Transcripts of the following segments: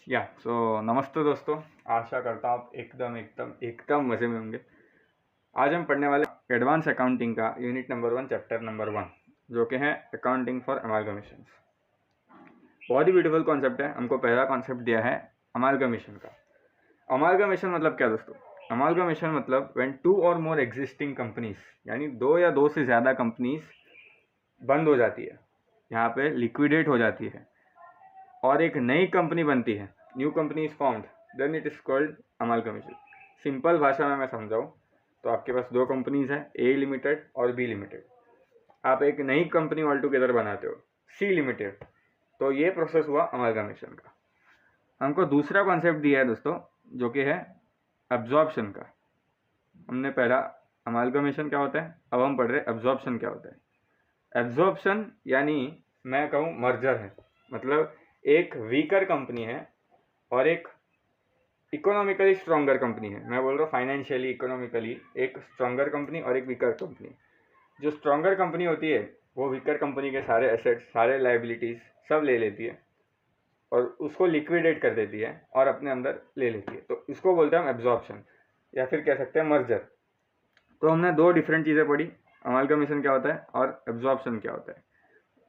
नमस्ते दोस्तों। आशा करता हूँ आप एकदम एकदम एकदम मज़े में होंगे। आज हम पढ़ने वाले एडवांस अकाउंटिंग का यूनिट नंबर 1 चैप्टर नंबर 1 जो कि है अकाउंटिंग फॉर अमालगमेशंस। बहुत ही ब्यूटीफुल कॉन्सेप्ट है। हमको पहला कॉन्सेप्ट दिया है अमालगमेशन का। अमालगमेशन मतलब क्या दोस्तों? अमालगमेशन मतलब व्हेन टू और मोर एग्जिस्टिंग कंपनीज, यानी दो या दो से ज़्यादा कंपनीज बंद हो जाती है, यहाँ पे लिक्विडेट हो जाती है और एक नई कंपनी बनती है, new company is formed, then it is called amalgamation. Simple भाषा में मैं समझाऊँ तो आपके पास दो कंपनीज हैं, ए लिमिटेड और बी लिमिटेड। आप एक नई कंपनी ऑल टुगेदर बनाते हो, सी लिमिटेड। तो ये प्रोसेस हुआ अमालगमेशन का। हमको दूसरा कॉन्सेप्ट दिया है दोस्तों जो कि है एब्जॉर्प्शन का। हमने पढ़ा अमालगमेशन क्या होता है, अब हम पढ़ रहे एब्जॉर्प्शन क्या होता है। एब्जॉर्प्शन यानी मैं कहूँ मर्जर है, मतलब एक वीकर कंपनी है और एक इकोनॉमिकली स्ट्रॉन्गर कंपनी है। मैं बोल रहा हूँ फाइनेंशियली इकोनॉमिकली एक स्ट्रॉन्गर कंपनी और एक वीकर कंपनी। जो स्ट्रॉन्गर कंपनी होती है वो वीकर कंपनी के सारे एसेट्स, सारे लाइबिलिटीज़ सब ले लेती है और उसको लिक्विडेट कर देती है और अपने अंदर ले लेती है। तो इसको बोलते हैं हम एब्जॉर्प्शन या फिर कह सकते हैं मर्जर। तो हमने दो डिफरेंट चीज़ें पढ़ी, अमालगमेशन क्या होता है और एब्जॉर्प्शन क्या होता है।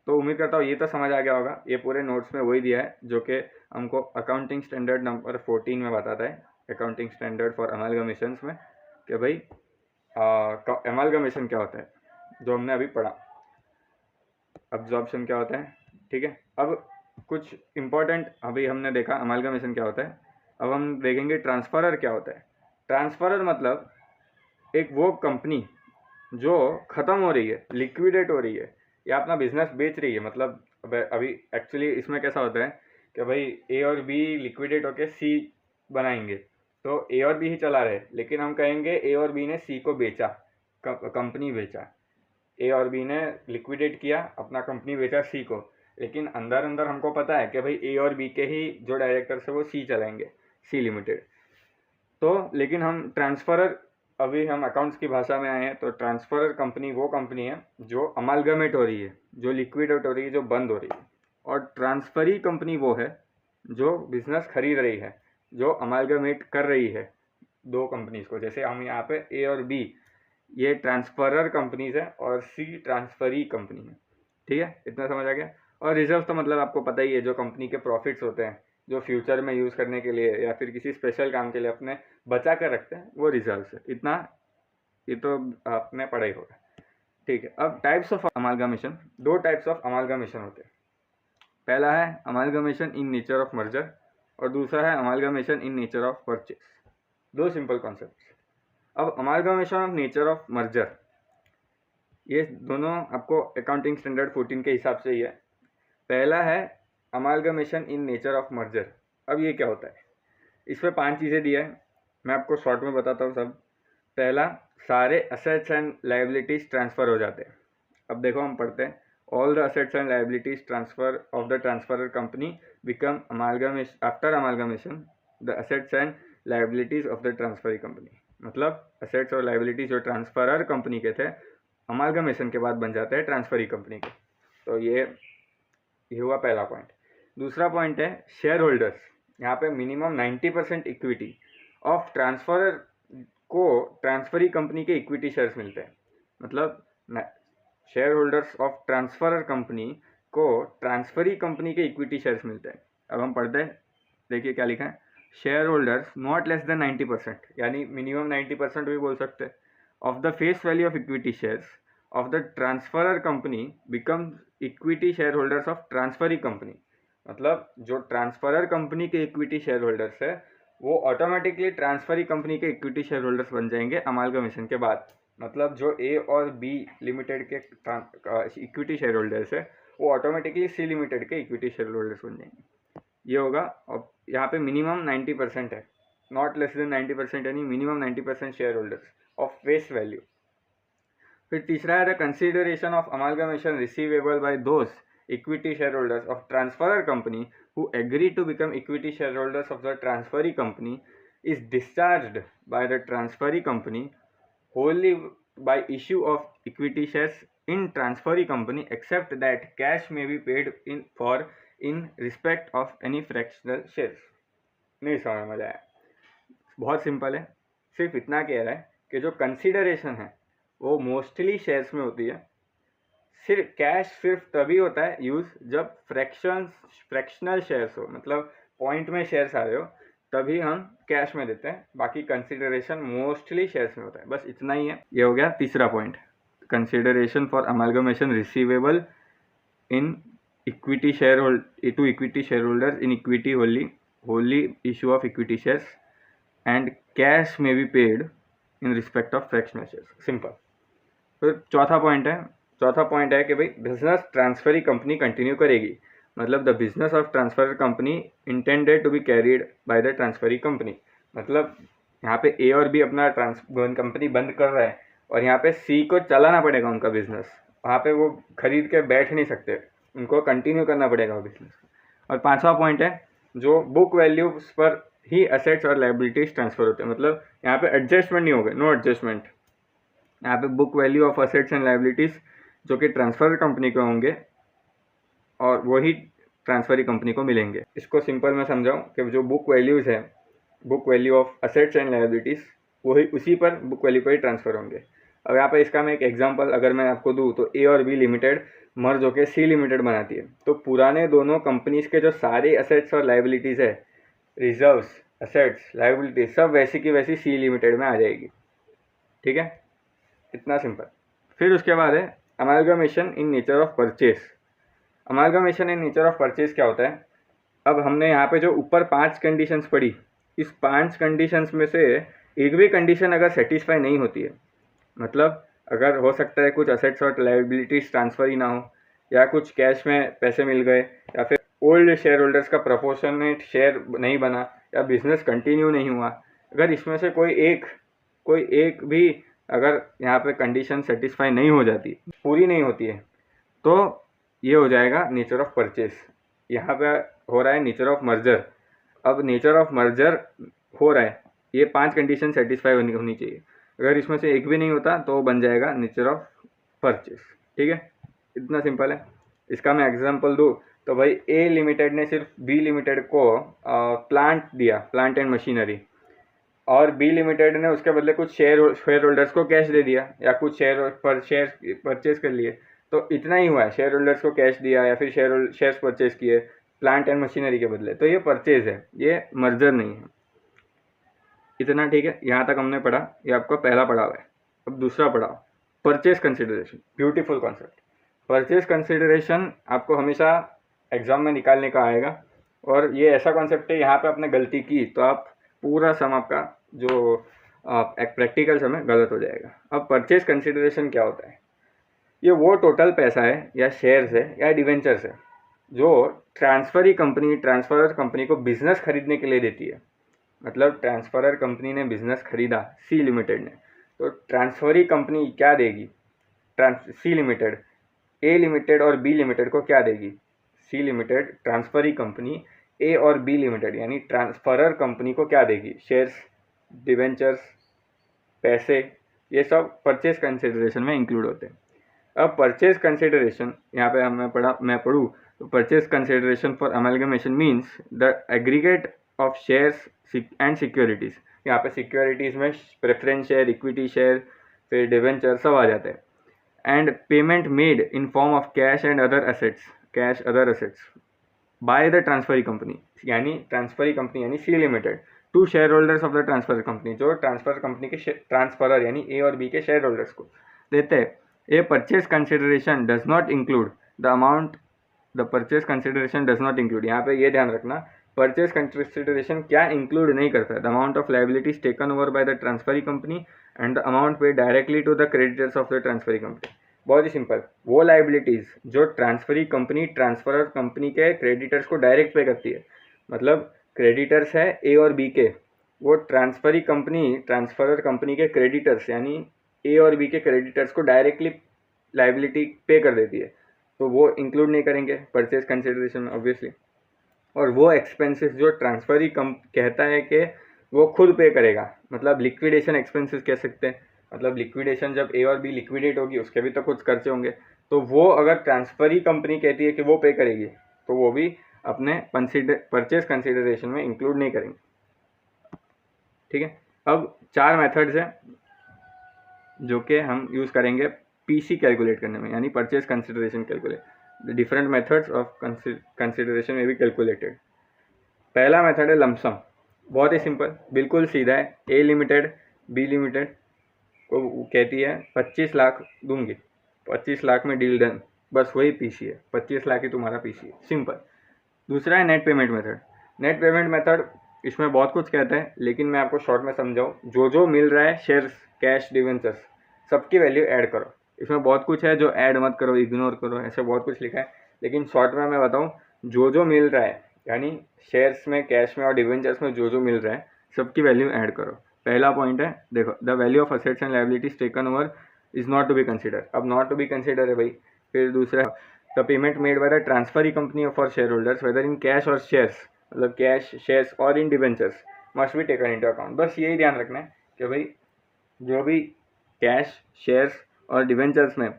तो उम्मीद करता हूँ ये तो समझ आ गया होगा। ये पूरे नोट्स में वही दिया है जो कि हमको अकाउंटिंग स्टैंडर्ड नंबर 14 में बताता है, अकाउंटिंग स्टैंडर्ड फॉर अमालगमेशंस में, कि भाई अमालगमेशन क्या होता है, जो हमने अभी पढ़ा। अब्जॉर्प्शन क्या होता है, ठीक है। अब कुछ इम्पोर्टेंट, अभी हमने देखा अमालगमेशन क्या होता है, अब हम देखेंगे ट्रांसफरर क्या होता है। ट्रांसफरर मतलब एक वो कंपनी जो ख़त्म हो रही है, लिक्विडेट हो रही है या अपना बिजनेस बेच रही है। मतलब अभी एक्चुअली इसमें कैसा होता है कि भाई ए और बी लिक्विडेट होकर सी बनाएंगे, तो ए और बी ही चला रहे, लेकिन हम कहेंगे ए और बी ने सी को बेचा, कंपनी बेचा। ए और बी ने लिक्विडेट किया, अपना कंपनी बेचा सी को, लेकिन अंदर अंदर हमको पता है कि भाई ए और बी के ही जो डायरेक्टर्स है वो सी चलाएंगे, सी लिमिटेड। तो लेकिन हम ट्रांसफरर, अभी हम अकाउंट्स की भाषा में आए हैं, तो ट्रांसफरर कंपनी वो कंपनी है जो अमालगमेट हो रही है, जो लिक्विडेट हो रही है, जो बंद हो रही है। और ट्रांसफरी कंपनी वो है जो बिजनेस खरीद रही है, जो अमालगमेट कर रही है दो कंपनीज को। जैसे हम यहाँ पे ए और बी ये ट्रांसफरर कंपनीज है और सी ट्रांसफरी कंपनी है, ठीक है। इतना समझ आ गया। और रिजर्व तो मतलब आपको पता ही है, जो कंपनी के प्रॉफिट्स होते हैं जो फ्यूचर में यूज़ करने के लिए या फिर किसी स्पेशल काम के लिए अपने बचा कर रखते हैं, वो रिजर्व्स है। इतना ये तो आपने पढ़ा ही होगा, ठीक है। अब टाइप्स ऑफ अमालगमेशन, दो टाइप्स ऑफ अमालगमेशन होते हैं। पहला है amalgamation in nature of merger और दूसरा है amalgamation in nature of purchase. दो सिंपल कॉन्सेप्ट। अब amalgamation of nature of merger, ये दोनों आपको अकाउंटिंग स्टैंडर्ड 14 के हिसाब से ही है। पहला है amalgamation in nature of merger. अब ये क्या होता है, इसमें 5 चीज़ें दिया है, मैं आपको शॉर्ट में बताता हूँ सब। पहला, सारे असेट्स एंड लाइबिलिटीज़ ट्रांसफ़र हो जाते हैं। अब देखो हम पढ़ते हैं, all the assets and liabilities transfer of the transferor company become amalgamation after amalgamation the assets and liabilities of the transferee company. मतलब असेट्स और लाइबिलिटीज़ जो ट्रांसफरर कंपनी के थे, अमालगमेशन के बाद बन जाते हैं ट्रांसफरी कंपनी के। तो ये हुआ पहला पॉइंट। दूसरा पॉइंट है शेयर होल्डर्स। यहाँ पे मिनिमम 90% इक्विटी ऑफ ट्रांसफरर को ट्रांसफरी कंपनी के इक्विटी शेयर्स मिलते हैं। मतलब share holders of transferor company को ट्रांसफरी कंपनी के इक्विटी शेयर्स मिलते हैं। अब हम पढ़ते हैं, देखिए क्या लिखा है, share holders not less than 90%, यानी मिनिमम 90% भी बोल सकते हैं, of the face value of equity shares of the transferor company becomes equity share holders of transferee company. मतलब जो ट्रांसफरर कंपनी के इक्विटी शेयर होल्डर्स है वो ऑटोमेटिकली ट्रांसफरी कंपनी के इक्विटी शेयर होल्डर्स बन जाएंगे अमालगमेशन के बाद। मतलब जो ए और बी लिमिटेड के इक्विटी शेयर होल्डर्स है वो ऑटोमेटिकली सी लिमिटेड के इक्विटी शेयर होल्डर्स बन जाएंगे। ये होगा। और यहाँ पे मिनिमम 90% है, नॉट लेस देन 90%, यानी minimum 90% share holders of face value. फिर तीसरा है the consideration of amalgamation receivable by those equity share holders of transferor company who agree to become equity shareholders of the transferee company is discharged by the transferee company wholly by issue of equity shares in transferee company except that cash may be paid in respect of any fractional shares. नहीं समझ में आया। बहुत simple है, सिर्फ इतना कह रहा है कि जो कंसिडरेशन है वो मोस्टली शेयर्स में होती है। सिर्फ कैश सिर्फ तभी होता है यूज़ जब फ्रैक्शनल शेयर्स हो, मतलब पॉइंट में शेयर्स आ रहे हो, तभी हम कैश में देते हैं। बाकी कंसिडरेशन मोस्टली शेयर्स में होता है। बस इतना ही है। ये हो गया तीसरा point, consideration for amalgamation receivable in equity share to equity shareholders in equity wholly issue of equity shares and cash में be paid in respect of fractional shares. Simple. फिर चौथा पॉइंट है कि भाई business transferee company continue करेगी, मतलब the business of transfer company intended to be carried by the transferee company. मतलब यहाँ पे ए और बी अपना कंपनी बंद कर रहा है और यहाँ पे सी को चलाना पड़ेगा उनका बिजनेस। वहाँ पे वो खरीद के बैठ नहीं सकते, उनको कंटिन्यू करना पड़ेगा वो बिजनेस। और पांचवा पॉइंट है जो बुक वैल्यूज पर ही असेट्स और लाइबिलिटीज ट्रांसफर होते हैं, मतलब यहाँ पे एडजस्टमेंट नहीं होगा, नो एडजस्टमेंट। यहाँ पे book value of assets and liabilities जो कि ट्रांसफर कंपनी के होंगे और वही ट्रांसफरी कंपनी को मिलेंगे। इसको सिंपल मैं समझाऊँ कि जो बुक वैल्यूज़ है, book value of assets and liabilities, वही उसी पर बुक वैल्यू पर ही ट्रांसफ़र होंगे। अब यहाँ पर इसका मैं एक एग्जांपल अगर मैं आपको दूँ तो ए और बी लिमिटेड मर्ज होकर सी लिमिटेड बनाती है। तो पुराने दोनों कंपनीज़ के जो सारे असेट्स और लाइबिलिटीज़ है, रिजर्व्स, असेट्स, लाइबिलिटीज, सब वैसी की वैसी सी लिमिटेड में आ जाएगी। ठीक है, इतना सिंपल। फिर उसके बाद है amalgamation in nature of purchase. Amalgamation in nature of purchase क्या होता है? अब हमने यहाँ पे जो ऊपर 5 कंडीशंस पढ़ी, इस 5 कंडीशंस में से एक भी कंडीशन अगर सेटिस्फाई नहीं होती है, मतलब अगर हो सकता है कुछ असेट्स और लाइबिलिटीज ट्रांसफ़र ही ना हो, या कुछ कैश में पैसे मिल गए, या फिर ओल्ड शेयर होल्डर्स का प्रोपोर्शनेट शेयर नहीं बना, या बिजनेस कंटिन्यू नहीं हुआ, अगर इसमें से कोई एक भी अगर यहाँ पे कंडीशन सेटिस्फाई नहीं हो जाती, पूरी नहीं होती है, तो ये हो जाएगा नेचर ऑफ परचेज। यहाँ पे हो रहा है नेचर ऑफ मर्जर। अब नेचर ऑफ मर्जर हो रहा है, ये 5 कंडीशन सेटिस्फाई होनी चाहिए। अगर इसमें से एक भी नहीं होता तो बन जाएगा नेचर ऑफ परचेज। ठीक है, इतना सिंपल है। इसका मैं एग्जांपल दूँ तो भाई ए लिमिटेड ने सिर्फ बी लिमिटेड को प्लांट दिया, प्लांट एंड मशीनरी, और बी लिमिटेड ने उसके बदले कुछ शेयर होल्डर्स को कैश दे दिया, या कुछ शेयर परचेज कर लिए। तो इतना ही हुआ है, शेयर होल्डर्स को कैश दिया या फिर शेयर्स परचेज किए प्लांट एंड मशीनरी के बदले, तो ये परचेज है, ये मर्जर नहीं है। इतना ठीक है, यहाँ तक हमने पढ़ा, ये आपका पहला पढ़ाव है। अब दूसरा पढ़ाव, purchase consideration. Beautiful concept. Purchase consideration आपको हमेशा एग्जाम में निकालने का आएगा, और ये ऐसा कॉन्सेप्ट है, यहाँ पे आपने गलती की तो आप पूरा सम आपका जो एक प्रैक्टिकल सम है गलत हो जाएगा। अब परचेज कंसिडरेशन क्या होता है? ये वो टोटल पैसा है या शेयर्स है या डिवेंचर्स है जो ट्रांसफरर कंपनी को बिजनेस खरीदने के लिए देती है। मतलब ट्रांसफरर कंपनी ने बिजनेस खरीदा सी लिमिटेड ने, तो ट्रांसफरी कंपनी क्या देगी? सी लिमिटेड ए लिमिटेड और बी लिमिटेड को क्या देगी? सी लिमिटेड ट्रांसफरी कंपनी ए और बी लिमिटेड यानी ट्रांसफरर कंपनी को क्या देगी? शेयर्स, डिवेंचर्स, पैसे, ये सब परचेज कंसिडरेशन में इंक्लूड होते हैं। अब परचेज कंसिडरेशन यहाँ पे मैं पढ़ूँ तो purchase consideration for amalgamation means the aggregate of shares and securities. यहाँ पे सिक्योरिटीज़ में प्रेफरेंस शेयर, इक्विटी शेयर, फिर डिवेंचर सब आ जाते हैं। And payment made in form of cash and other assets by the transferee company यानी C limited to share holders of the transfer company, जो ट्रांसफर कंपनी के transferor यानी A और बी के शेयर होल्डर्स को देते हैं। A purchase consideration does not include the amount, the purchase consideration does not include, यहाँ पे ये ध्यान रखना, परचेज कंसिडरेशन क्या इंक्लूड नहीं करता है? The amount of liabilities taken over by the transferee company and the amount pay directly to the creditors of the transferee company. बहुत ही सिंपल, वो लाइबिलिटीज़ जो ट्रांसफरी कंपनी ट्रांसफरर कंपनी के creditors को डायरेक्ट पे करती है, मतलब creditors है ए और बी के, वो ट्रांसफरी कंपनी ट्रांसफरर कंपनी के क्रेडिटर्स यानी ए और बी के क्रेडिटर्स को डायरेक्टली लाइबिलिटी पे कर देती है, तो वो इंक्लूड नहीं करेंगे परचेज कंसिडरेशन में ऑब्वियसली। और वो एक्सपेंसेस जो ट्रांसफरी कहता है कि वो खुद पे करेगा, मतलब लिक्विडेशन एक्सपेंसेस कह सकते हैं, मतलब लिक्विडेशन जब ए और बी लिक्विडेट होगी उसके भी तो कुछ खर्चे होंगे, तो वो अगर ट्रांसफरी कंपनी कहती है कि वो पे करेगी तो वो भी अपने परचेज कंसिडरेशन में इंक्लूड नहीं करेंगे। ठीक है। अब 4 मेथड्स हैं जो कि हम यूज़ करेंगे पीसी कैलकुलेट करने में, यानी purchase consideration calculate. The different methods of consideration में बी कैलकुलेटेड। पहला मेथड है लमसम, बहुत ही सिंपल, बिल्कुल सीधा है। ए लिमिटेड बी लिमिटेड को कहती है 25 लाख दूंगी, 25 लाख में डील डन, बस वही पीसी है, 25 लाख ही तुम्हारा पीसी है, सिंपल। दूसरा है net payment method. Net payment method इसमें बहुत कुछ कहता है, लेकिन मैं आपको शॉर्ट में समझाऊँ, जो जो मिल रहा है शेयर्स, कैश, डिवेंचर्स, सबकी वैल्यू ऐड करो। इसमें बहुत कुछ है जो ऐड मत करो, इग्नोर करो, ऐसे बहुत कुछ लिखा है, लेकिन शॉर्ट में मैं बताऊँ, जो जो मिल रहा है, यानी शेयर्स में, कैश में और डिवेंचर्स में जो जो मिल रहा है, सबकी वैल्यू ऐड करो। पहला पॉइंट है, देखो, the value of assets and liabilities taken over is not to be consider. अब नॉट टू बी कंसिडर है भाई। फिर दूसरा, the payment made by the transferee company for share holders whether in cash और shares, मतलब cash, shares और in debentures, must be taken into account. बस यही ध्यान रखना है कि भाई जो भी कैश, शेयर्स और डिवेंचर्स में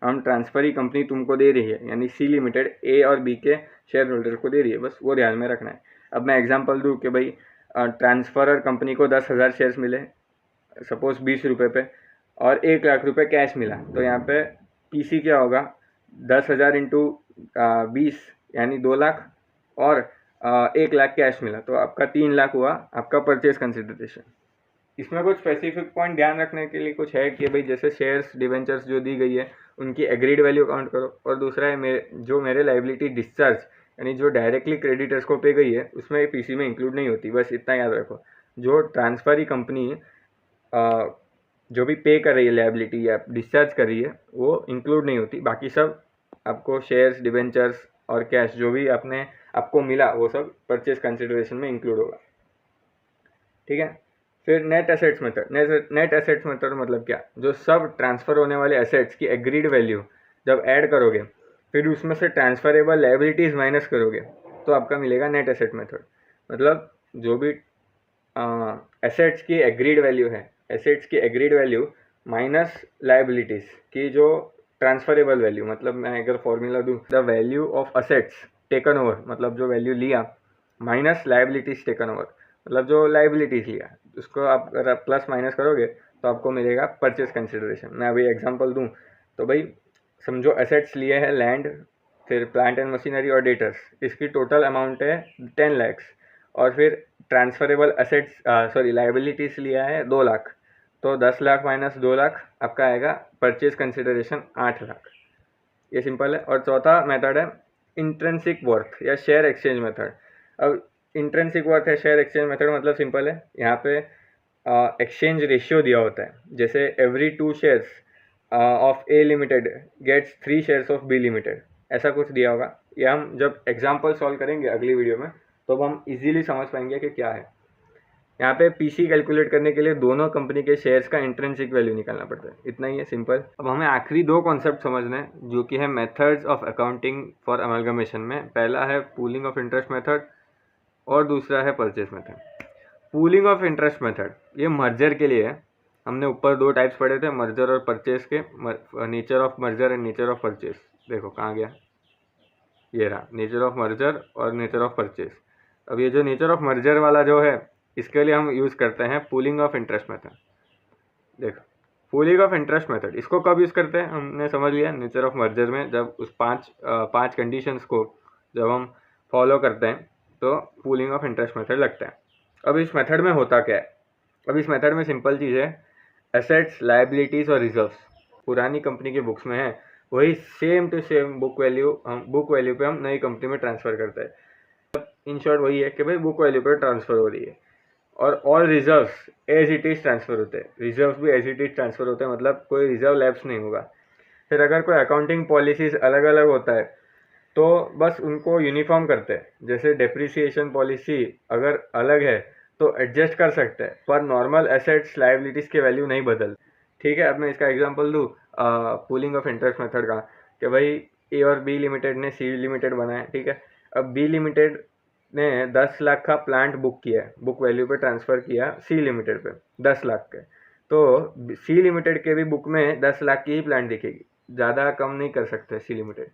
हम ट्रांसफरी कंपनी तुमको दे रही है, यानी सी लिमिटेड ए और बी के शेयर होल्डर को दे रही है, बस वो ध्यान में रखना है। अब मैं एग्जांपल दूं कि भाई ट्रांसफरर कंपनी को 10,000 शेयर्स मिले, सपोज 20 रुपये पे, और 1 लाख रुपए कैश मिला, तो यहाँ पे पीसी क्या होगा, 10,000 इंटू 20 यानी 2 लाख, और 1 लाख कैश मिला, तो आपका 3 लाख हुआ आपका परचेज कंसिडरेशन। इसमें कुछ स्पेसिफिक पॉइंट ध्यान रखने के लिए कुछ है कि भाई जैसे शेयर्स, डिवेंचर्स जो दी गई है उनकी एग्रीड वैल्यू काउंट करो, और दूसरा है मेरे लायबिलिटी डिस्चार्ज, यानी जो डायरेक्टली क्रेडिटर्स को पे गई है उसमें पीसी में इंक्लूड नहीं होती, बस इतना याद रखो। जो ट्रांसफरी कंपनी जो भी पे कर रही है लायबिलिटी या डिस्चार्ज कर रही है वो इंक्लूड नहीं होती, बाकी सब आपको शेयर्स, डिवेंचर्स और कैश जो भी आपको मिला वो सब परचेज कंसिडरेशन में इंक्लूड होगा, ठीक है। फिर net assets method. Net assets method मतलब क्या, जो सब ट्रांसफ़र होने वाले एसेट्स की एग्रीड वैल्यू जब ऐड करोगे, फिर उसमें से ट्रांसफरेबल लायबिलिटीज़ माइनस करोगे, तो आपका मिलेगा नेट एसेट मेथड। मतलब जो भी एसेट्स की एग्रीड वैल्यू है, एसेट्स की एग्रीड वैल्यू माइनस लायबिलिटीज़ की जो ट्रांसफरेबल वैल्यू, मतलब मैं अगर फॉर्मूला दूँ, the value of assets taken over, मतलब जो वैल्यू लिया, माइनस लायबिलिटीज़ टेकन ओवर, मतलब जो लायबिलिटीज़ लिया, उसको आप अगर प्लस माइनस करोगे तो आपको मिलेगा परचेज कंसिडरेशन। मैं अभी एग्जांपल दूं तो भाई समझो एसेट्स लिए हैं लैंड, फिर प्लांट एंड मशीनरी और डेटर्स, इसकी टोटल अमाउंट है 10 लाख, और फिर ट्रांसफरेबल एसेट्स लायबिलिटीज़ लिया है 2 लाख, तो 10 लाख माइनस 2 लाख आपका आएगा परचेज कंसिडरेशन 8 लाख। ये सिंपल है। और चौथा मेथड है इंट्रिंसिक वर्थ या शेयर एक्सचेंज मेथड। अब इंट्रिंसिक वर्थ है शेयर एक्सचेंज मेथड मतलब सिंपल है, यहाँ पे एक्सचेंज रेशियो दिया होता है, जैसे every 2 shares of A limited gets 3 shares of B limited, ऐसा कुछ दिया होगा। ये हम जब एग्जांपल सॉल्व करेंगे अगली वीडियो में तो हम इजीली समझ पाएंगे कि क्या है। यहाँ पे पीसी कैलकुलेट करने के लिए दोनों कंपनी के शेयर्स का इंट्रिंसिक वैल्यू निकालना पड़ता है, इतना ही है, सिंपल। अब हमें आखिरी 2 कॉन्सेप्ट समझने हैं जो कि है methods of accounting for amalgamation में। पहला है पूलिंग ऑफ इंटरेस्ट मेथड और दूसरा है purchase method. Pooling of interest method ये मर्जर के लिए है। हमने ऊपर 2 टाइप्स पढ़े थे, मर्जर और परचेज के, nature of merger and nature of purchase. देखो कहाँ गया, ये रहा, नेचर ऑफ मर्जर और नेचर ऑफ परचेज। अब ये जो नेचर ऑफ मर्जर वाला जो है, इसके लिए हम यूज़ करते हैं पूलिंग ऑफ इंटरेस्ट मेथड। देखो पूलिंग ऑफ इंटरेस्ट मेथड इसको कब यूज़ करते हैं, हमने समझ लिया नेचर ऑफ मर्जर में, जब उस 5 कंडीशंस को जब हम फॉलो करते हैं तो पूलिंग ऑफ इंटरेस्ट मेथड लगता है। अब इस मेथड में होता क्या है, अब इस मेथड में सिंपल चीज़ है, एसेट्स, लायबिलिटीज़ और रिजर्व्स पुरानी कंपनी के बुक्स में है, वही same to same book value पे हम नई कंपनी में ट्रांसफ़र करते हैं। इन शॉर्ट वही है कि भाई बुक वैल्यू पे ट्रांसफ़र हो रही है, और all reserves as it is transfer होते हैं, रिजर्व्स भी एज इट इज़ ट्रांसफ़र होते हैं, मतलब कोई रिजर्व लैप्स नहीं होगा। फिर अगर कोई अकाउंटिंग पॉलिसीज़ अलग अलग होता है तो बस उनको यूनिफॉर्म करते हैं, जैसे डेप्रिसिएशन पॉलिसी अगर अलग है तो एडजस्ट कर सकते हैं, पर नॉर्मल एसेट्स, लायबिलिटीज़ के वैल्यू नहीं बदल, ठीक है। अब मैं इसका एग्जांपल दूँ पूलिंग ऑफ इंटरेस्ट मेथड का, कि भाई ए और बी लिमिटेड ने सी लिमिटेड बनाया, ठीक है। अब बी लिमिटेड ने 10 लाख का प्लांट बुक किया है, बुक वैल्यू पे ट्रांसफ़र किया सी लिमिटेड पे 10 लाख के, तो सी लिमिटेड के भी बुक में 10 लाख की ही प्लांट दिखेगी, ज़्यादा कम नहीं कर सकते सी लिमिटेड।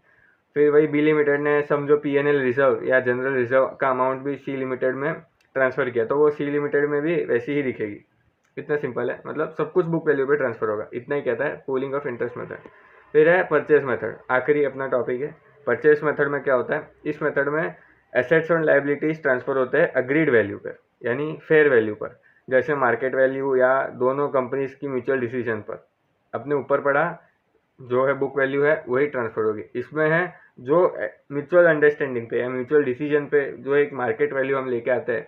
फिर वही बी लिमिटेड ने समझो पीएनएल रिजर्व या जनरल रिजर्व का अमाउंट भी सी लिमिटेड में ट्रांसफ़र किया, तो वो सी लिमिटेड में भी वैसी ही दिखेगी। इतना सिंपल है, मतलब सब कुछ बुक वैल्यू पे ट्रांसफ़र होगा। इतना ही कहता है पूलिंग ऑफ इंटरेस्ट मेथड। फिर है परचेज मेथड, आखिरी अपना टॉपिक है। परचेज मेथड में क्या होता है, इस मेथड में एसेट्स और लाइबिलिटीज ट्रांसफ़र होते हैं अग्रीड वैल्यू पर, यानी फेयर वैल्यू पर, जैसे मार्केट वैल्यू या दोनों कंपनीज की म्यूचुअल डिसीजन पर। अपने ऊपर पड़ा जो है बुक वैल्यू है वही ट्रांसफ़र होगी। इसमें है जो म्यूचुअल अंडरस्टैंडिंग पे या म्यूचुअल डिसीजन पे जो एक मार्केट वैल्यू हम लेके आते हैं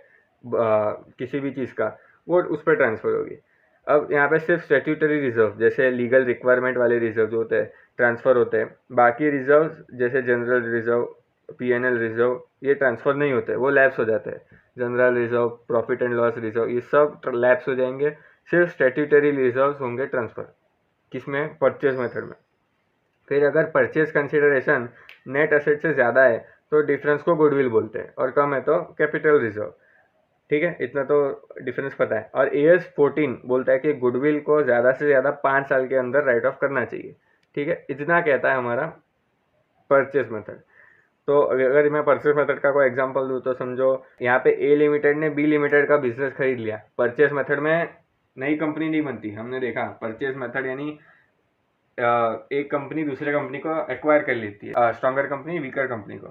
किसी भी चीज़ का, वो उस पर ट्रांसफ़र होगी। अब यहाँ पे सिर्फ स्टैट्यूटरी रिजर्व जैसे लीगल रिक्वायरमेंट वाले रिजर्व जो होते हैं ट्रांसफ़र होते हैं, बाकी रिजर्व जैसे जनरल रिजर्व, पीएनएल रिजर्व, ये ट्रांसफ़र नहीं होते, वो लैप्स हो जाते हैं। General reserve, profit and loss reserve, ये सब लैप्स हो जाएंगे। सिर्फ स्टैट्यूटरी रिजर्व होंगे ट्रांसफ़र, किसमें, परचेज मेथड में। फिर अगर परचेज कंसिडरेशन नेट एसेट से ज़्यादा है तो डिफरेंस को गुडविल बोलते हैं, और कम है तो कैपिटल रिजर्व। ठीक है, इतना तो डिफरेंस पता है। और AS 14 बोलता है कि गुडविल को ज़्यादा से ज़्यादा 5 साल के अंदर राइट ऑफ करना चाहिए। ठीक है, इतना कहता है हमारा परचेज मेथड। तो अगर मैं परचेज मेथड का कोई एग्जांपल दूँ तो समझो यहाँ पे A लिमिटेड ने B लिमिटेड का बिजनेस खरीद लिया। परचेज मेथड में नई कंपनी नहीं बनती, हमने देखा परचेज मेथड यानी एक कंपनी दूसरे कंपनी को एक्वायर कर लेती है, स्ट्रॉन्गर कंपनी वीकर कंपनी को।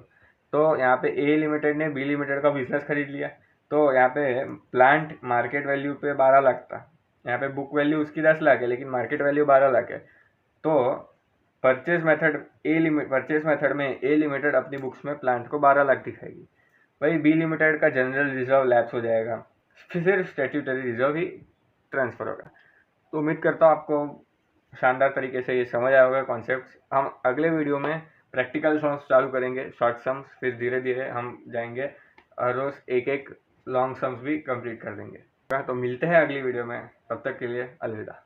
तो यहाँ पे A लिमिटेड ने B लिमिटेड का बिजनेस खरीद लिया, तो यहाँ पे प्लांट मार्केट वैल्यू पे 12 लाख था, यहाँ पे बुक वैल्यू उसकी 10 लाख है लेकिन मार्केट वैल्यू 12 लाख है। तो परचेज मेथड में A लिमिटेड अपनी बुक्स में प्लांट को 12 लाख दिखाएगी, वही B लिमिटेड का जनरल रिजर्व लैप्स हो जाएगा, फिर स्टैट्यूटरी रिजर्व ही ट्रांसफ़र होगा। तो उम्मीद करता हूँ आपको शानदार तरीके से ये समझ आया होगा कॉन्सेप्ट। हम अगले वीडियो में प्रैक्टिकल सम्स चालू करेंगे, शॉर्ट सम्स, फिर धीरे धीरे हम जाएंगे हर रोज़ एक एक लॉन्ग सम्स भी कंप्लीट कर देंगे। तो मिलते हैं अगली वीडियो में, तब तक के लिए अलविदा।